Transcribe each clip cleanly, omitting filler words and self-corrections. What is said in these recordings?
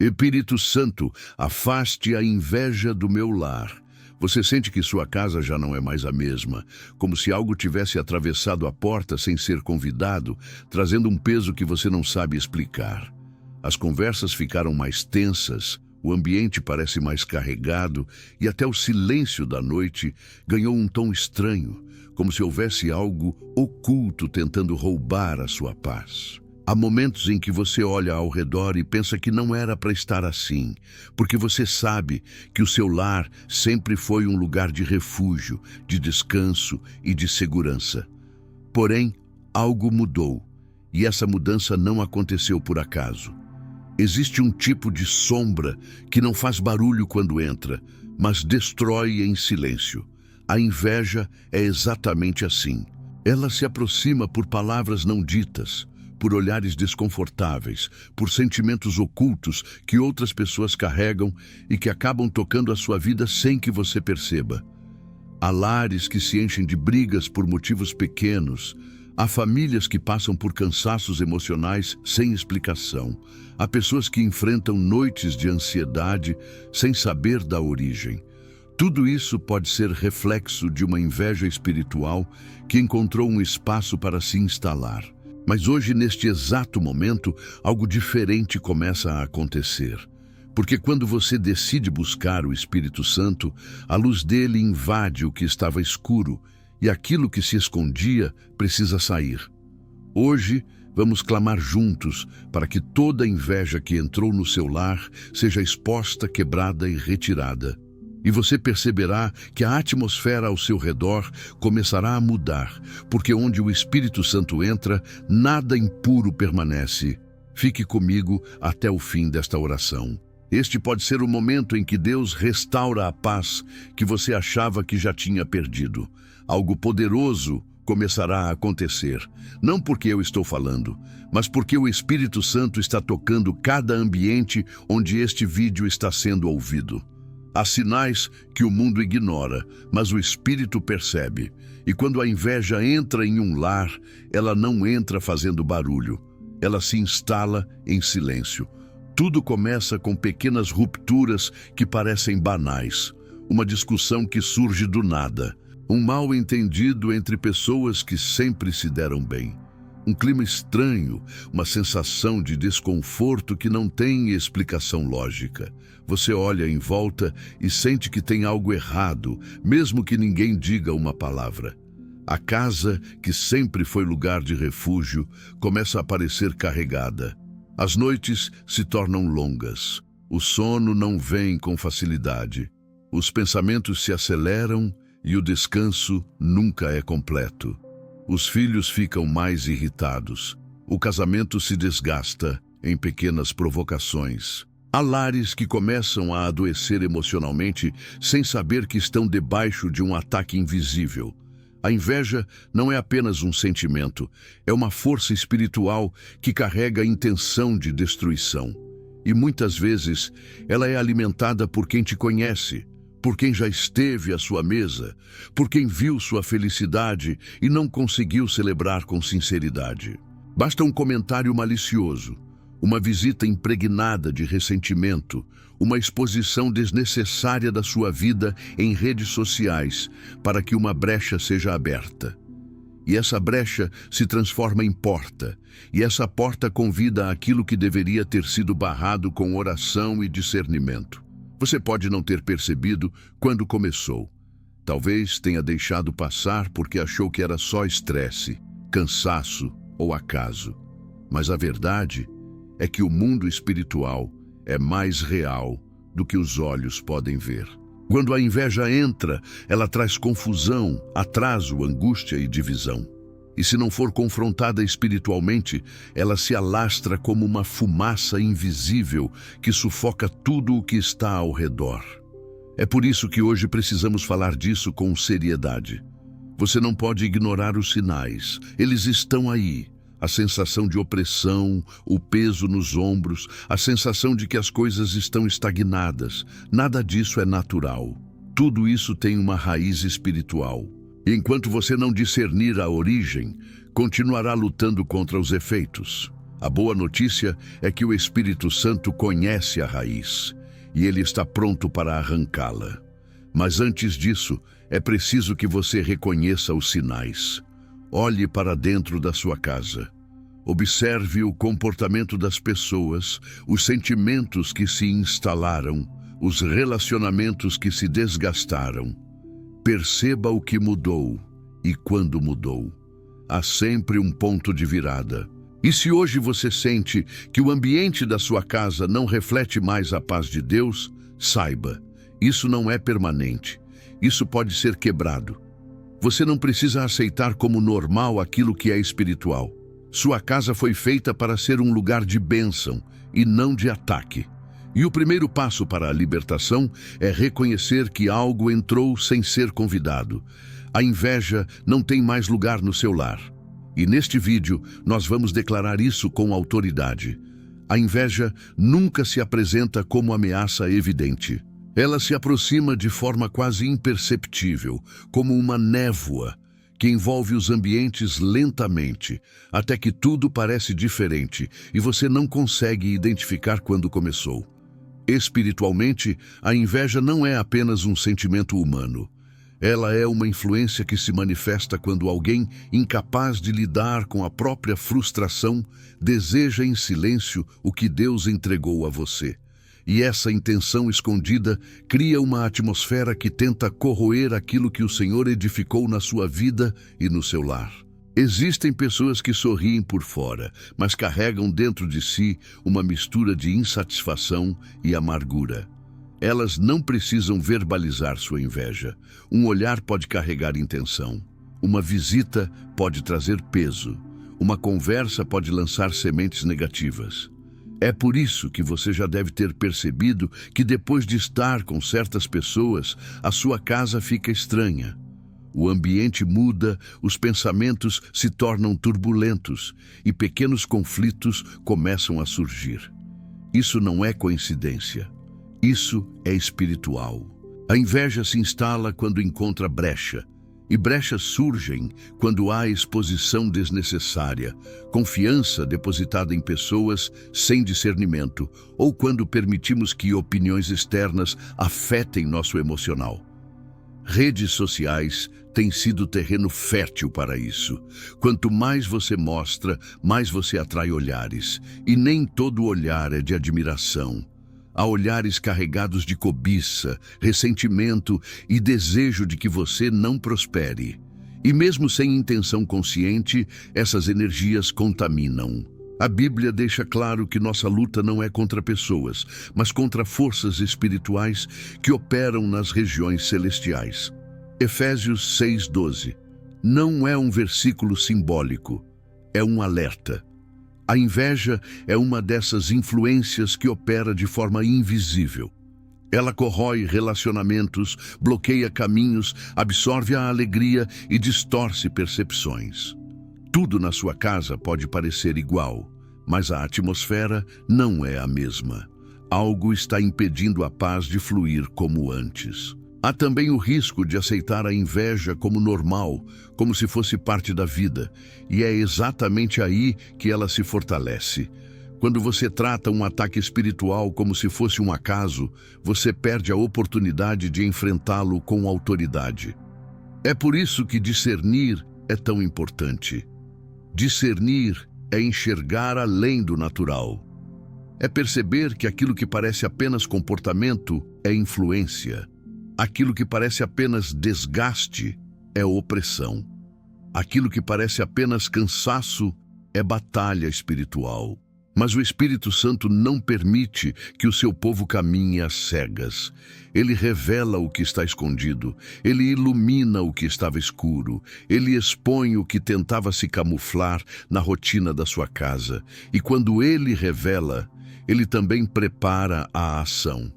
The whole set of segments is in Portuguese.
Espírito Santo, afaste a inveja do meu lar. Você sente que sua casa já não é mais a mesma, como se algo tivesse atravessado a porta sem ser convidado, trazendo um peso que você não sabe explicar. As conversas ficaram mais tensas, o ambiente parece mais carregado e até o silêncio da noite ganhou um tom estranho, como se houvesse algo oculto tentando roubar a sua paz. Há momentos em que você olha ao redor e pensa que não era para estar assim, porque você sabe que o seu lar sempre foi um lugar de refúgio, de descanso e de segurança. Porém, algo mudou, e essa mudança não aconteceu por acaso. Existe um tipo de sombra que não faz barulho quando entra, mas destrói em silêncio. A inveja é exatamente assim. Ela se aproxima por palavras não ditas, por olhares desconfortáveis, por sentimentos ocultos que outras pessoas carregam e que acabam tocando a sua vida sem que você perceba. Há lares que se enchem de brigas por motivos pequenos, há famílias que passam por cansaços emocionais sem explicação, há pessoas que enfrentam noites de ansiedade sem saber da origem. Tudo isso pode ser reflexo de uma inveja espiritual que encontrou um espaço para se instalar. Mas hoje, neste exato momento, algo diferente começa a acontecer. Porque quando você decide buscar o Espírito Santo, a luz dele invade o que estava escuro e aquilo que se escondia precisa sair. Hoje, vamos clamar juntos para que toda inveja que entrou no seu lar seja exposta, quebrada e retirada. E você perceberá que a atmosfera ao seu redor começará a mudar, porque onde o Espírito Santo entra, nada impuro permanece. Fique comigo até o fim desta oração. Este pode ser o momento em que Deus restaura a paz que você achava que já tinha perdido. Algo poderoso começará a acontecer, não porque eu estou falando, mas porque o Espírito Santo está tocando cada ambiente onde este vídeo está sendo ouvido. Há sinais que o mundo ignora, mas o Espírito percebe. E quando a inveja entra em um lar, ela não entra fazendo barulho. Ela se instala em silêncio. Tudo começa com pequenas rupturas que parecem banais. Uma discussão que surge do nada. Um mal-entendido entre pessoas que sempre se deram bem. Um clima estranho, uma sensação de desconforto que não tem explicação lógica. Você olha em volta e sente que tem algo errado, mesmo que ninguém diga uma palavra. A casa, que sempre foi lugar de refúgio, começa a parecer carregada. As noites se tornam longas. O sono não vem com facilidade. Os pensamentos se aceleram e o descanso nunca é completo. Os filhos ficam mais irritados. O casamento se desgasta em pequenas provocações. Há lares que começam a adoecer emocionalmente sem saber que estão debaixo de um ataque invisível. A inveja não é apenas um sentimento, é uma força espiritual que carrega a intenção de destruição. E muitas vezes ela é alimentada por quem te conhece, por quem já esteve à sua mesa, por quem viu sua felicidade e não conseguiu celebrar com sinceridade. Basta um comentário malicioso, uma visita impregnada de ressentimento, uma exposição desnecessária da sua vida em redes sociais para que uma brecha seja aberta. E essa brecha se transforma em porta, e essa porta convida àquilo que deveria ter sido barrado com oração e discernimento. Você pode não ter percebido quando começou. Talvez tenha deixado passar porque achou que era só estresse, cansaço ou acaso. Mas a verdade é que o mundo espiritual é mais real do que os olhos podem ver. Quando a inveja entra, ela traz confusão, atraso, angústia e divisão. E se não for confrontada espiritualmente, ela se alastra como uma fumaça invisível que sufoca tudo o que está ao redor. É por isso que hoje precisamos falar disso com seriedade. Você não pode ignorar os sinais. Eles estão aí. A sensação de opressão, o peso nos ombros, a sensação de que as coisas estão estagnadas. Nada disso é natural. Tudo isso tem uma raiz espiritual. Enquanto você não discernir a origem, continuará lutando contra os efeitos. A boa notícia é que o Espírito Santo conhece a raiz e ele está pronto para arrancá-la. Mas antes disso, é preciso que você reconheça os sinais. Olhe para dentro da sua casa. Observe o comportamento das pessoas, os sentimentos que se instalaram, os relacionamentos que se desgastaram. Perceba o que mudou e quando mudou. Há sempre um ponto de virada. E se hoje você sente que o ambiente da sua casa não reflete mais a paz de Deus, saiba, isso não é permanente. Isso pode ser quebrado. Você não precisa aceitar como normal aquilo que é espiritual. Sua casa foi feita para ser um lugar de bênção e não de ataque. E o primeiro passo para a libertação é reconhecer que algo entrou sem ser convidado. A inveja não tem mais lugar no seu lar. E neste vídeo, nós vamos declarar isso com autoridade. A inveja nunca se apresenta como ameaça evidente. Ela se aproxima de forma quase imperceptível, como uma névoa que envolve os ambientes lentamente, até que tudo parece diferente e você não consegue identificar quando começou. Espiritualmente, a inveja não é apenas um sentimento humano. Ela é uma influência que se manifesta quando alguém, incapaz de lidar com a própria frustração, deseja em silêncio o que Deus entregou a você. E essa intenção escondida cria uma atmosfera que tenta corroer aquilo que o Senhor edificou na sua vida e no seu lar. Existem pessoas que sorriem por fora, mas carregam dentro de si uma mistura de insatisfação e amargura. Elas não precisam verbalizar sua inveja. Um olhar pode carregar intenção. Uma visita pode trazer peso. Uma conversa pode lançar sementes negativas. É por isso que você já deve ter percebido que depois de estar com certas pessoas, a sua casa fica estranha. O ambiente muda, os pensamentos se tornam turbulentos e pequenos conflitos começam a surgir. Isso não é coincidência. Isso é espiritual. A inveja se instala quando encontra brecha, e brechas surgem quando há exposição desnecessária, confiança depositada em pessoas sem discernimento, ou quando permitimos que opiniões externas afetem nosso emocional. Redes sociais têm sido terreno fértil para isso. Quanto mais você mostra, mais você atrai olhares, e nem todo olhar é de admiração. Há olhares carregados de cobiça, ressentimento e desejo de que você não prospere. E mesmo sem intenção consciente, essas energias contaminam. A Bíblia deixa claro que nossa luta não é contra pessoas, mas contra forças espirituais que operam nas regiões celestiais. Efésios 6:12. Não é um versículo simbólico, é um alerta. A inveja é uma dessas influências que opera de forma invisível. Ela corrói relacionamentos, bloqueia caminhos, absorve a alegria e distorce percepções. Tudo na sua casa pode parecer igual, mas a atmosfera não é a mesma. Algo está impedindo a paz de fluir como antes. Há também o risco de aceitar a inveja como normal, como se fosse parte da vida, e é exatamente aí que ela se fortalece. Quando você trata um ataque espiritual como se fosse um acaso, você perde a oportunidade de enfrentá-lo com autoridade. É por isso que discernir é tão importante. Discernir é enxergar além do natural. É perceber que aquilo que parece apenas comportamento é influência. Aquilo que parece apenas desgaste é opressão. Aquilo que parece apenas cansaço é batalha espiritual. Mas o Espírito Santo não permite que o seu povo caminhe às cegas. Ele revela o que está escondido, ele ilumina o que estava escuro, ele expõe o que tentava se camuflar na rotina da sua casa. E quando ele revela, ele também prepara a ação.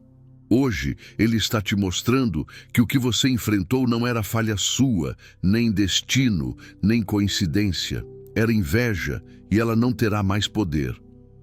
Hoje, ele está te mostrando que o que você enfrentou não era falha sua, nem destino, nem coincidência. Era inveja e ela não terá mais poder.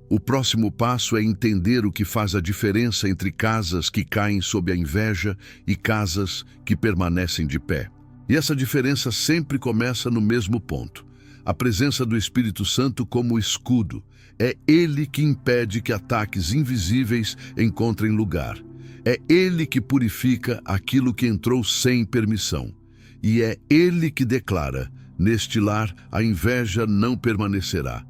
O próximo passo é entender o que faz a diferença entre casas que caem sob a inveja e casas que permanecem de pé. E essa diferença sempre começa no mesmo ponto. A presença do Espírito Santo como escudo. É Ele que impede que ataques invisíveis encontrem lugar. É Ele que purifica aquilo que entrou sem permissão. E é Ele que declara: neste lar a inveja não permanecerá.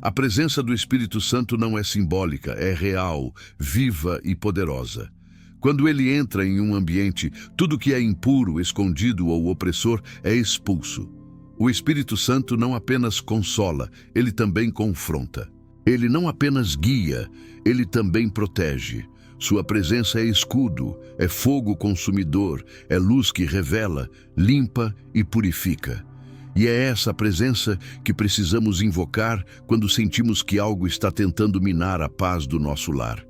A presença do Espírito Santo não é simbólica, é real, viva e poderosa. Quando ele entra em um ambiente, tudo que é impuro, escondido ou opressor é expulso. O Espírito Santo não apenas consola, ele também confronta. Ele não apenas guia, ele também protege. Sua presença é escudo, é fogo consumidor, é luz que revela, limpa e purifica. E é essa presença que precisamos invocar quando sentimos que algo está tentando minar a paz do nosso lar.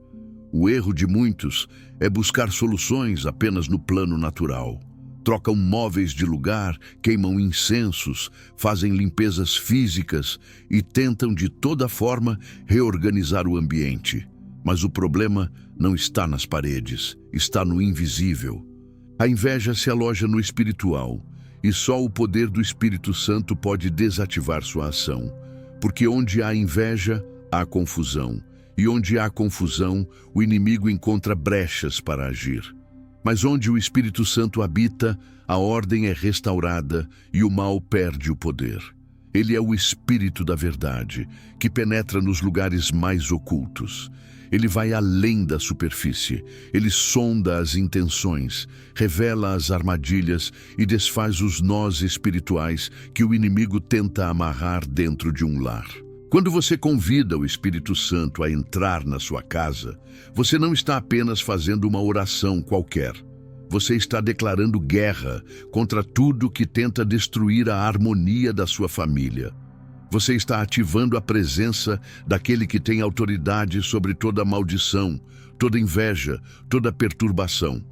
O erro de muitos é buscar soluções apenas no plano natural. Trocam móveis de lugar, queimam incensos, fazem limpezas físicas e tentam de toda forma reorganizar o ambiente. Mas o problema não está nas paredes, está no invisível. A inveja se aloja no espiritual, e só o poder do Espírito Santo pode desativar sua ação. Porque onde há inveja, há confusão. E onde há confusão, o inimigo encontra brechas para agir. Mas onde o Espírito Santo habita, a ordem é restaurada e o mal perde o poder. Ele é o Espírito da verdade, que penetra nos lugares mais ocultos. Ele vai além da superfície. Ele sonda as intenções, revela as armadilhas e desfaz os nós espirituais que o inimigo tenta amarrar dentro de um lar. Quando você convida o Espírito Santo a entrar na sua casa, você não está apenas fazendo uma oração qualquer. Você está declarando guerra contra tudo que tenta destruir a harmonia da sua família. Você está ativando a presença daquele que tem autoridade sobre toda maldição, toda inveja, toda perturbação.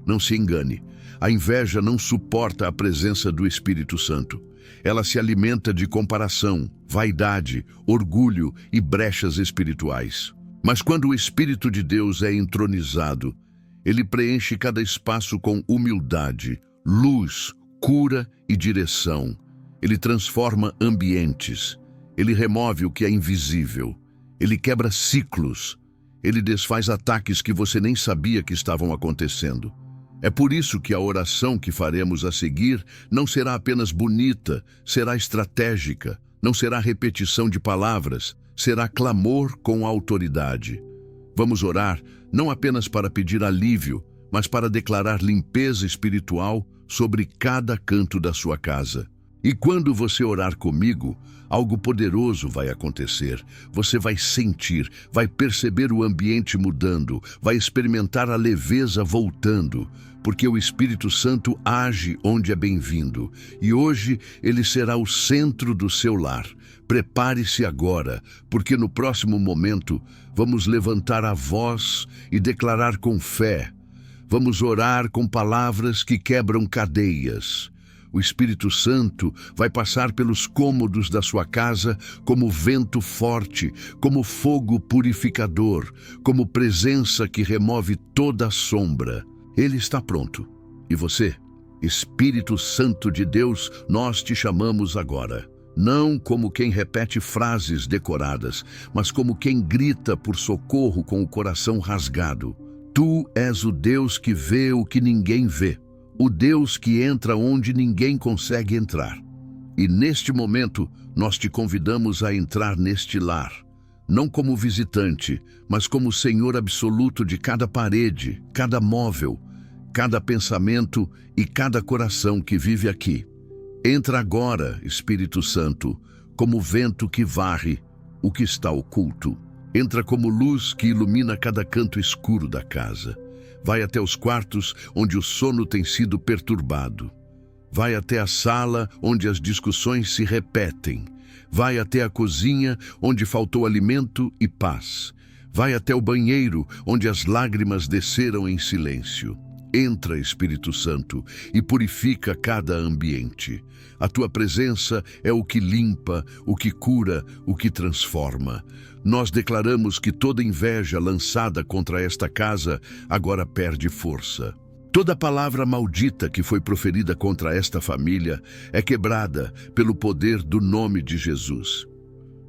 Não se engane, a inveja não suporta a presença do Espírito Santo. Ela se alimenta de comparação, vaidade, orgulho e brechas espirituais. Mas quando o Espírito de Deus é entronizado, ele preenche cada espaço com humildade, luz, cura e direção. Ele transforma ambientes. Ele remove o que é invisível. Ele quebra ciclos. Ele desfaz ataques que você nem sabia que estavam acontecendo. É por isso que a oração que faremos a seguir não será apenas bonita, será estratégica, não será repetição de palavras, será clamor com autoridade. Vamos orar não apenas para pedir alívio, mas para declarar limpeza espiritual sobre cada canto da sua casa. E quando você orar comigo, algo poderoso vai acontecer. Você vai sentir, vai perceber o ambiente mudando, vai experimentar a leveza voltando, porque o Espírito Santo age onde é bem-vindo. E hoje ele será o centro do seu lar. Prepare-se agora, porque no próximo momento vamos levantar a voz e declarar com fé. Vamos orar com palavras que quebram cadeias. O Espírito Santo vai passar pelos cômodos da sua casa como vento forte, como fogo purificador, como presença que remove toda a sombra. Ele está pronto. E você, Espírito Santo de Deus, nós te chamamos agora. Não como quem repete frases decoradas, mas como quem grita por socorro com o coração rasgado. Tu és o Deus que vê o que ninguém vê. O Deus que entra onde ninguém consegue entrar. E neste momento, nós te convidamos a entrar neste lar, não como visitante, mas como Senhor absoluto de cada parede, cada móvel, cada pensamento e cada coração que vive aqui. Entra agora, Espírito Santo, como vento que varre o que está oculto. Entra como luz que ilumina cada canto escuro da casa. Vai até os quartos onde o sono tem sido perturbado. Vai até a sala onde as discussões se repetem. Vai até a cozinha onde faltou alimento e paz. Vai até o banheiro onde as lágrimas desceram em silêncio. Entra, Espírito Santo, e purifica cada ambiente. A tua presença é o que limpa, o que cura, o que transforma. Nós declaramos que toda inveja lançada contra esta casa agora perde força. Toda palavra maldita que foi proferida contra esta família é quebrada pelo poder do nome de Jesus.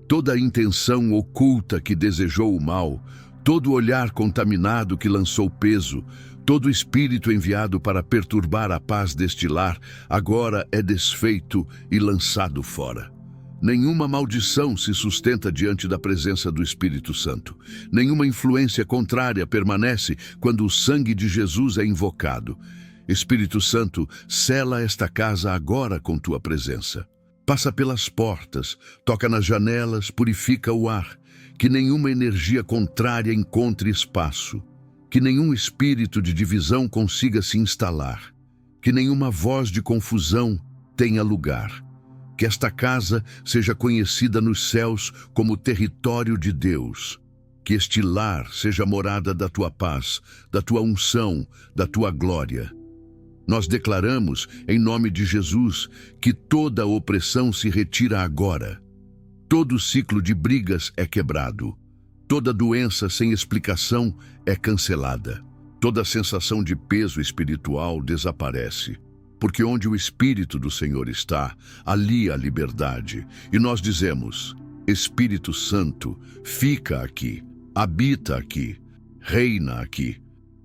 toda intenção oculta que desejou o mal, todo olhar contaminado que lançou peso, todo espírito enviado para perturbar a paz deste lar, agora é desfeito e lançado fora. Nenhuma maldição se sustenta diante da presença do Espírito Santo. Nenhuma influência contrária permanece quando o sangue de Jesus é invocado. Espírito Santo, sela esta casa agora com tua presença. Passa pelas portas, toca nas janelas, purifica o ar. Que nenhuma energia contrária encontre espaço. Que nenhum espírito de divisão consiga se instalar. Que nenhuma voz de confusão tenha lugar. Que esta casa seja conhecida nos céus como território de Deus. Que este lar seja morada da tua paz, da tua unção, da tua glória. Nós declaramos, em nome de Jesus, que toda opressão se retira agora. Todo ciclo de brigas é quebrado. Toda doença sem explicação é cancelada. Toda sensação de peso espiritual desaparece. Porque onde o Espírito do Senhor está, ali há liberdade. E nós dizemos, Espírito Santo, fica aqui, habita aqui, reina aqui.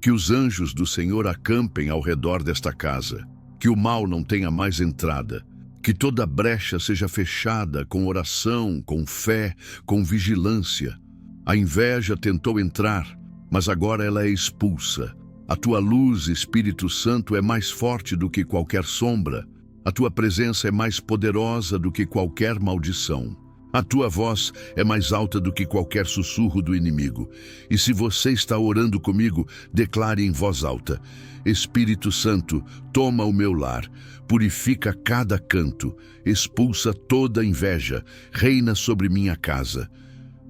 Que os anjos do Senhor acampem ao redor desta casa. Que o mal não tenha mais entrada. Que toda brecha seja fechada com oração, com fé, com vigilância. A inveja tentou entrar, mas agora ela é expulsa. A tua luz, Espírito Santo, é mais forte do que qualquer sombra. A tua presença é mais poderosa do que qualquer maldição. A tua voz é mais alta do que qualquer sussurro do inimigo. E se você está orando comigo, declare em voz alta: Espírito Santo, toma o meu lar, purifica cada canto, expulsa toda inveja, reina sobre minha casa.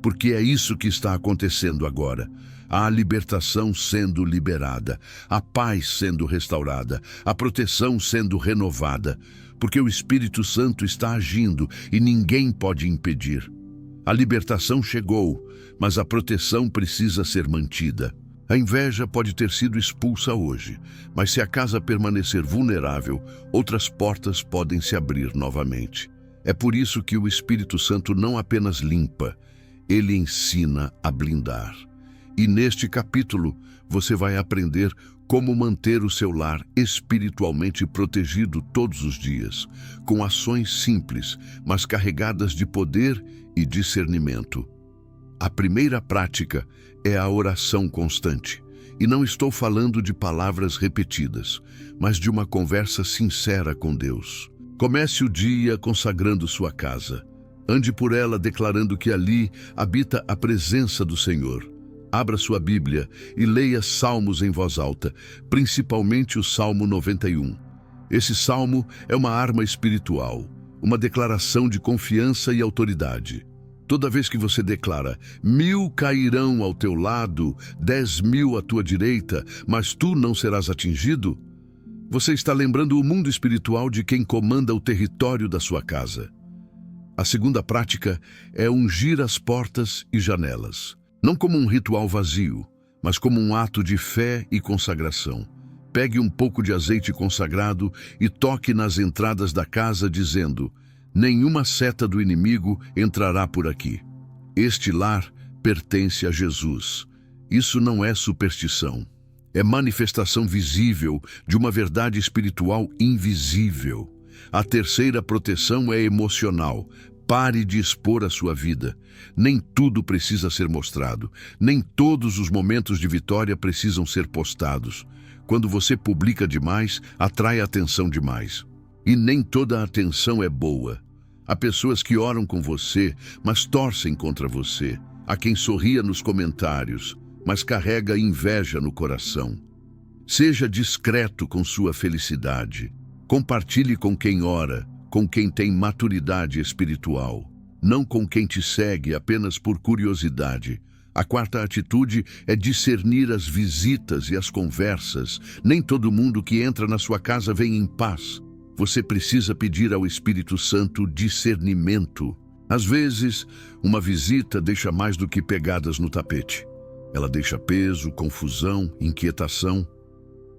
Porque é isso que está acontecendo agora. Há a libertação sendo liberada, a paz sendo restaurada, a proteção sendo renovada, porque o Espírito Santo está agindo e ninguém pode impedir. A libertação chegou, mas a proteção precisa ser mantida. A inveja pode ter sido expulsa hoje, mas se a casa permanecer vulnerável, outras portas podem se abrir novamente. É por isso que o Espírito Santo não apenas limpa, ele ensina a blindar. E neste capítulo, você vai aprender como manter o seu lar espiritualmente protegido todos os dias, com ações simples, mas carregadas de poder e discernimento. A primeira prática é a oração constante. E não estou falando de palavras repetidas, mas de uma conversa sincera com Deus. Comece o dia consagrando sua casa. Ande por ela declarando que ali habita a presença do Senhor. Abra sua Bíblia e leia salmos em voz alta, principalmente o Salmo 91. Esse salmo é uma arma espiritual, uma declaração de confiança e autoridade. Toda vez que você declara, 1000 cairão ao teu lado, 10.000 à tua direita, mas tu não serás atingido, você está lembrando o mundo espiritual de quem comanda o território da sua casa. A segunda prática é ungir as portas e janelas. Não como um ritual vazio, mas como um ato de fé e consagração. Pegue um pouco de azeite consagrado e toque nas entradas da casa dizendo, nenhuma seta do inimigo entrará por aqui. Este lar pertence a Jesus. Isso não é superstição. É manifestação visível de uma verdade espiritual invisível. A terceira proteção é emocional. Pare de expor a sua vida. Nem tudo precisa ser mostrado. Nem todos os momentos de vitória precisam ser postados. Quando você publica demais, atrai atenção demais. E nem toda a atenção é boa. Há pessoas que oram com você, mas torcem contra você. Há quem sorria nos comentários, mas carrega inveja no coração. Seja discreto com sua felicidade. Compartilhe com quem ora, com quem tem maturidade espiritual, não com quem te segue apenas por curiosidade. A quarta atitude é discernir as visitas e as conversas. Nem todo mundo que entra na sua casa vem em paz. Você precisa pedir ao Espírito Santo discernimento. Às vezes, uma visita deixa mais do que pegadas no tapete. Ela deixa peso, confusão, inquietação.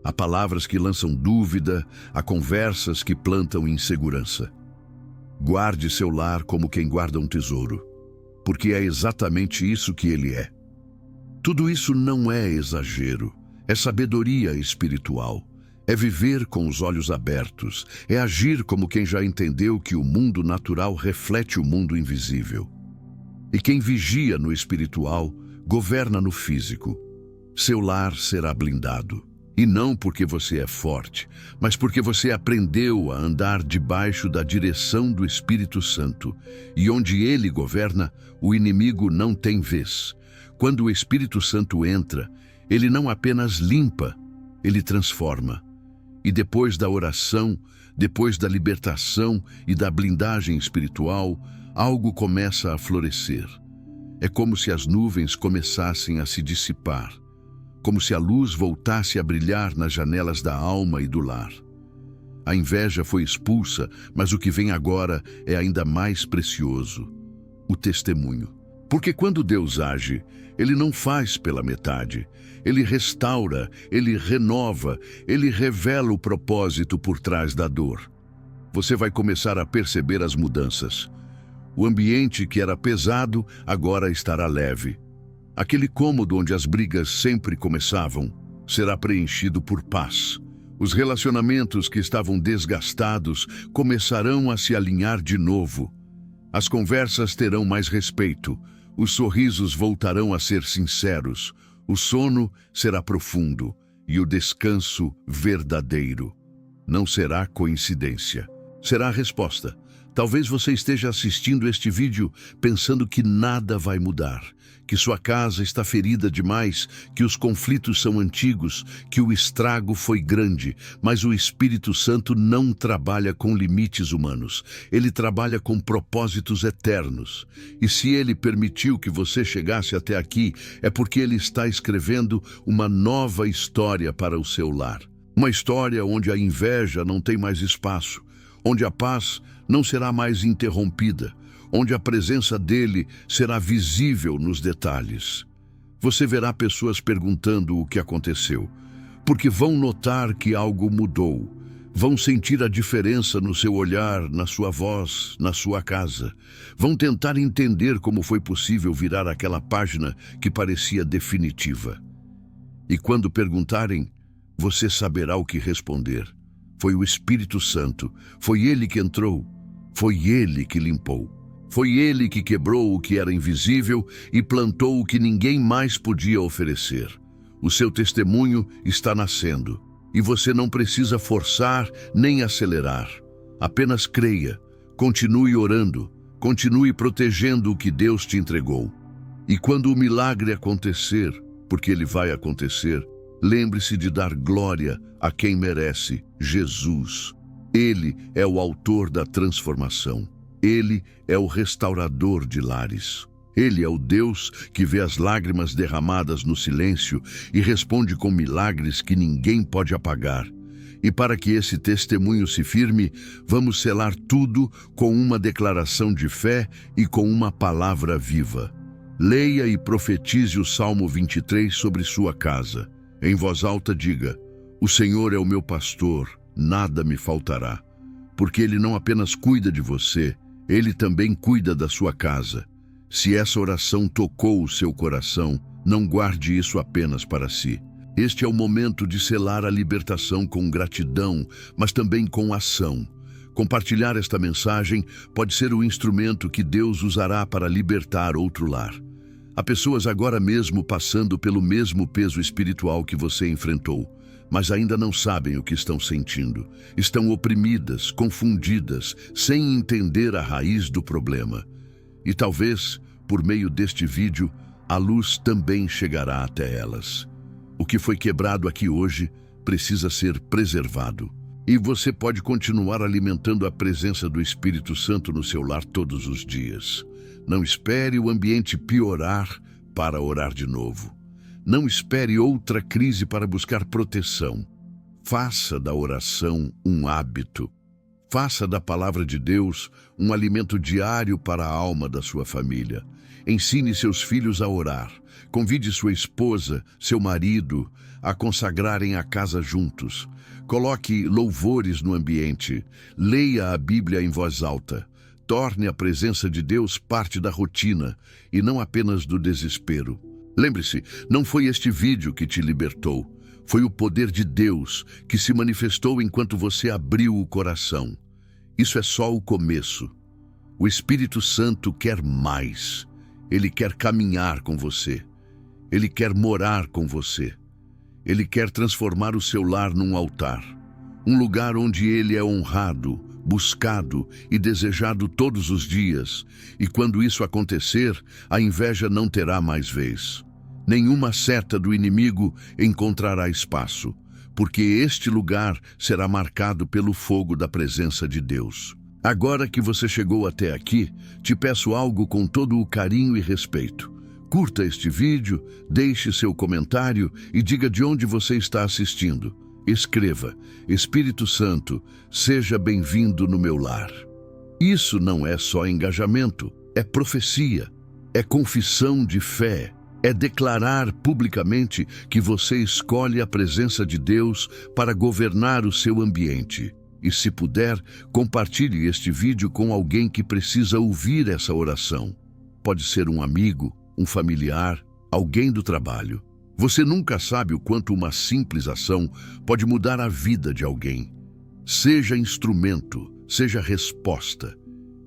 Há palavras que lançam dúvida, há conversas que plantam insegurança. Guarde seu lar como quem guarda um tesouro. porque é exatamente isso que ele é. Tudo isso não é exagero, é sabedoria espiritual. É viver com os olhos abertos, é agir como quem já entendeu que o mundo natural reflete o mundo invisível. E quem vigia no espiritual, governa no físico. Seu lar será blindado. E não porque você é forte, mas porque você aprendeu a andar debaixo da direção do Espírito Santo. E onde ele governa, o inimigo não tem vez. Quando o Espírito Santo entra, ele não apenas limpa, ele transforma. E depois da oração, depois da libertação e da blindagem espiritual, algo começa a florescer. É como se as nuvens começassem a se dissipar, como se a luz voltasse a brilhar nas janelas da alma e do lar. A inveja foi expulsa, mas o que vem agora é ainda mais precioso: o testemunho. Porque quando Deus age, Ele não faz pela metade. Ele restaura, Ele renova, Ele revela o propósito por trás da dor. Você vai começar a perceber as mudanças. O ambiente que era pesado agora estará leve. Aquele cômodo onde as brigas sempre começavam será preenchido por paz. Os relacionamentos que estavam desgastados começarão a se alinhar de novo. As conversas terão mais respeito. Os sorrisos voltarão a ser sinceros. O sono será profundo e o descanso verdadeiro. Não será coincidência. Será a resposta. Talvez você esteja assistindo este vídeo pensando que nada vai mudar, que sua casa está ferida demais, que os conflitos são antigos, que o estrago foi grande, mas o Espírito Santo não trabalha com limites humanos. Ele trabalha com propósitos eternos. E se ele permitiu que você chegasse até aqui, é porque ele está escrevendo uma nova história para o seu lar. Uma história onde a inveja não tem mais espaço, onde a paz não será mais interrompida, onde a presença dele será visível nos detalhes. Você verá pessoas perguntando o que aconteceu, porque vão notar que algo mudou. Vão sentir a diferença no seu olhar, na sua voz, na sua casa. Vão tentar entender como foi possível virar aquela página que parecia definitiva. E quando perguntarem, você saberá o que responder. Foi o Espírito Santo, foi ele que entrou, foi ele que limpou. Foi ele que quebrou o que era invisível e plantou o que ninguém mais podia oferecer. O seu testemunho está nascendo, e você não precisa forçar nem acelerar. Apenas creia, continue orando, continue protegendo o que Deus te entregou. E quando o milagre acontecer, porque ele vai acontecer, lembre-se de dar glória a quem merece, Jesus. Ele é o autor da transformação. Ele é o restaurador de lares. Ele é o Deus que vê as lágrimas derramadas no silêncio e responde com milagres que ninguém pode apagar. E para que esse testemunho se firme, vamos selar tudo com uma declaração de fé e com uma palavra viva. Leia e profetize o Salmo 23 sobre sua casa. Em voz alta diga: o Senhor é o meu pastor, nada me faltará. Porque Ele não apenas cuida de você, Ele também cuida da sua casa. Se essa oração tocou o seu coração, não guarde isso apenas para si. Este é o momento de selar a libertação com gratidão, mas também com ação. Compartilhar esta mensagem pode ser o instrumento que Deus usará para libertar outro lar. Há pessoas agora mesmo passando pelo mesmo peso espiritual que você enfrentou, mas ainda não sabem o que estão sentindo. Estão oprimidas, confundidas, sem entender a raiz do problema. E talvez, por meio deste vídeo, a luz também chegará até elas. O que foi quebrado aqui hoje precisa ser preservado. E você pode continuar alimentando a presença do Espírito Santo no seu lar todos os dias. Não espere o ambiente piorar para orar de novo. Não espere outra crise para buscar proteção. Faça da oração um hábito. Faça da palavra de Deus um alimento diário para a alma da sua família. Ensine seus filhos a orar. Convide sua esposa, seu marido, a consagrarem a casa juntos. Coloque louvores no ambiente. Leia a Bíblia em voz alta. Torne a presença de Deus parte da rotina e não apenas do desespero. Lembre-se, não foi este vídeo que te libertou. Foi o poder de Deus que se manifestou enquanto você abriu o coração. Isso é só o começo. O Espírito Santo quer mais. Ele quer caminhar com você. Ele quer morar com você. Ele quer transformar o seu lar num altar. Um lugar onde ele é honrado, buscado e desejado todos os dias. E quando isso acontecer, a inveja não terá mais vez. Nenhuma seta do inimigo encontrará espaço, porque este lugar será marcado pelo fogo da presença de Deus. Agora que você chegou até aqui, te peço algo com todo o carinho e respeito. Curta este vídeo, deixe seu comentário e diga de onde você está assistindo. Escreva: Espírito Santo, seja bem-vindo no meu lar. Isso não é só engajamento, é profecia, é confissão de fé, é declarar publicamente que você escolhe a presença de Deus para governar o seu ambiente. E se puder, compartilhe este vídeo com alguém que precisa ouvir essa oração. Pode ser um amigo, um familiar, alguém do trabalho. Você nunca sabe o quanto uma simples ação pode mudar a vida de alguém. Seja instrumento, seja resposta.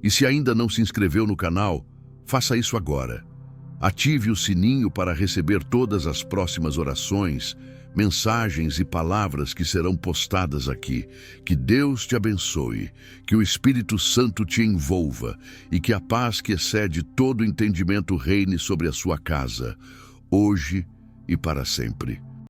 E se ainda não se inscreveu no canal, faça isso agora. Ative o sininho para receber todas as próximas orações, mensagens e palavras que serão postadas aqui. Que Deus te abençoe, que o Espírito Santo te envolva e que a paz que excede todo entendimento reine sobre a sua casa, hoje e para sempre.